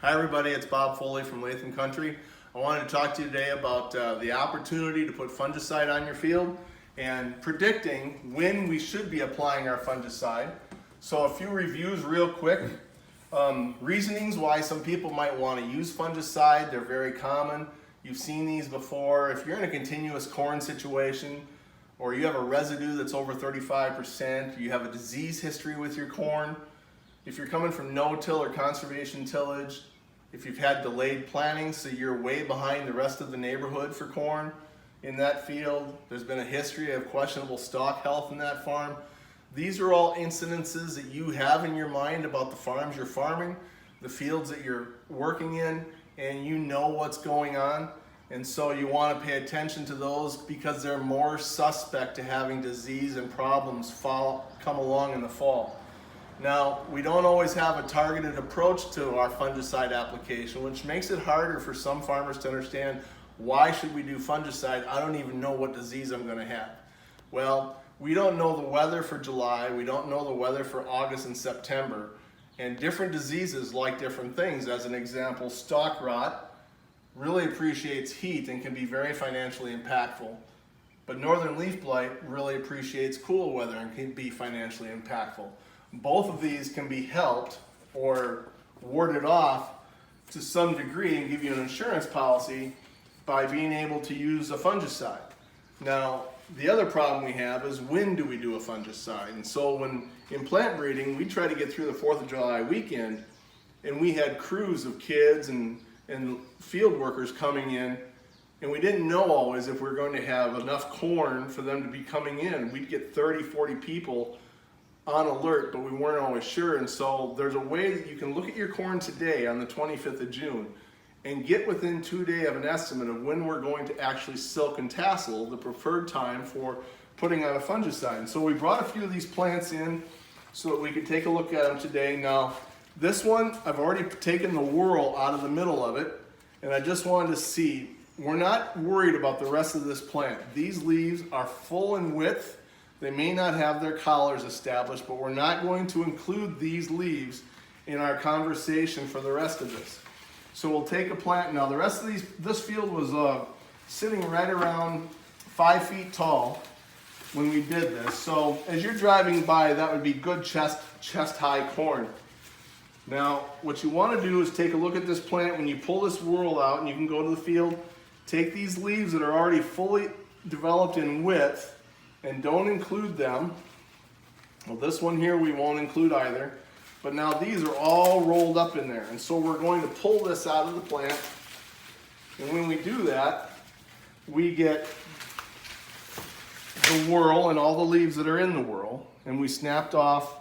Hi everybody, it's Bob Foley from Latham Country. I wanted to talk to you today about the opportunity to put fungicide on your field and predicting when we should be applying our fungicide. So a few reviews real quick. Reasonings why some people might want to use fungicide. They're very common. You've seen these before. If you're in a continuous corn situation or you have a residue that's over 35%, you have a disease history with your corn, if you're coming from no-till or conservation tillage, if you've had delayed planting, so you're way behind the rest of the neighborhood for corn in that field, there's been a history of questionable stalk health in that farm. These are all incidences that you have in your mind about the farms you're farming, the fields that you're working in, and you know what's going on. And so you want to pay attention to those because they're more suspect to having disease and problems come along in the fall. Now, we don't always have a targeted approach to our fungicide application, which makes it harder for some farmers to understand, why should we do fungicide? I don't even know what disease I'm going to have. Well, we don't know the weather for July, we don't know the weather for August and September, and different diseases like different things. As an example, stalk rot really appreciates heat and can be very financially impactful. But northern leaf blight really appreciates cool weather and can be financially impactful. Both of these can be helped or warded off to some degree and give you an insurance policy by being able to use a fungicide. Now, the other problem we have is, when do we do a fungicide? And so when in plant breeding, we try to get through the 4th of July weekend, and we had crews of kids and field workers coming in, and we didn't know always if we were going to have enough corn for them to be coming in. We'd get 30, 40 people on alert, but we weren't always sure. And so there's a way that you can look at your corn today on the 25th of June and get within 2 days of an estimate of when we're going to actually silk and tassel, the preferred time for putting on a fungicide. And so we brought a few of these plants in so that we could take a look at them today. Now, this one, I've already taken the whorl out of the middle of it, and I just wanted to see, we're not worried about the rest of this plant. These leaves are full in width. They may not have their collars established, but we're not going to include these leaves in our conversation for the rest of this. So we'll take a plant. Now the rest of this field was sitting right around 5 feet tall when we did this. So as you're driving by, that would be good chest high corn. Now what you want to do is take a look at this plant. When you pull this whorl out, and you can go to the field, take these leaves that are already fully developed in width, and don't include them. Well, this one here we won't include either, but now these are all rolled up in there, and so we're going to pull this out of the plant, and when we do that, we get the whorl and all the leaves that are in the whorl, and we snapped off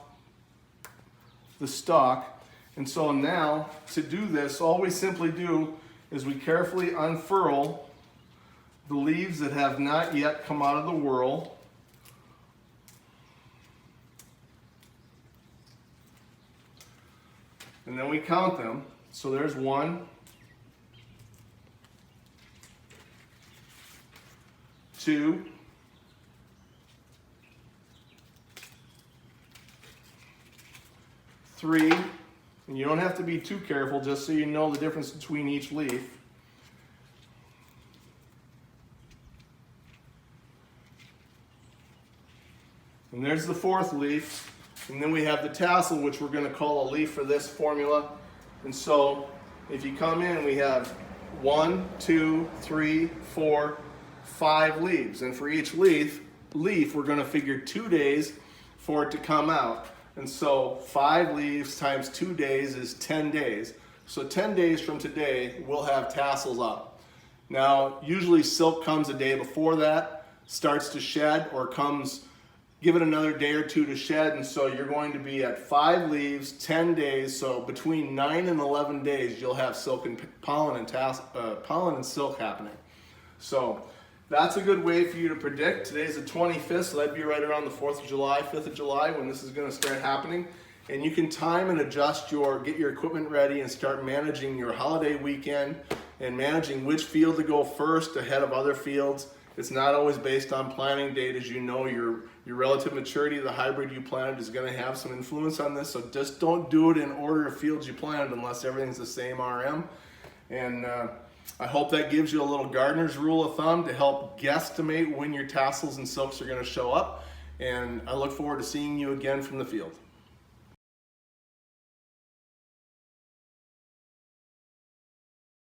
the stalk. And so now, to do this, all we simply do is we carefully unfurl the leaves that have not yet come out of the whorl. And then we count them. So there's 1, 2, 3, and you don't have to be too careful, just so you know the difference between each leaf. And there's the 4th leaf. And then we have the tassel, which we're going to call a leaf for this formula. And so if you come in, we have 1, 2, 3, 4, 5 leaves. And for each leaf we're going to figure 2 days for it to come out. And so 5 leaves times 2 days is 10 days. So 10 days from today, we'll have tassels up. Now, usually silk comes a day before that, starts to shed, or give it another day or 2 to shed, and so you're going to be at 5 leaves, 10 days, so between 9 and 11 days you'll have silk and pollen and silk happening. So that's a good way for you to predict. Today's the 25th, so that'd be right around the 4th of July, 5th of July when this is going to start happening. And you can time and adjust get your equipment ready and start managing your holiday weekend and managing which field to go first ahead of other fields. It's not always based on planting date. As you know, your Your relative maturity of the hybrid you planted is going to have some influence on this, so just don't do it in order of fields you planted unless everything's the same RM. And I hope that gives you a little gardener's rule of thumb to help guesstimate when your tassels and silks are going to show up. And I look forward to seeing you again from the field.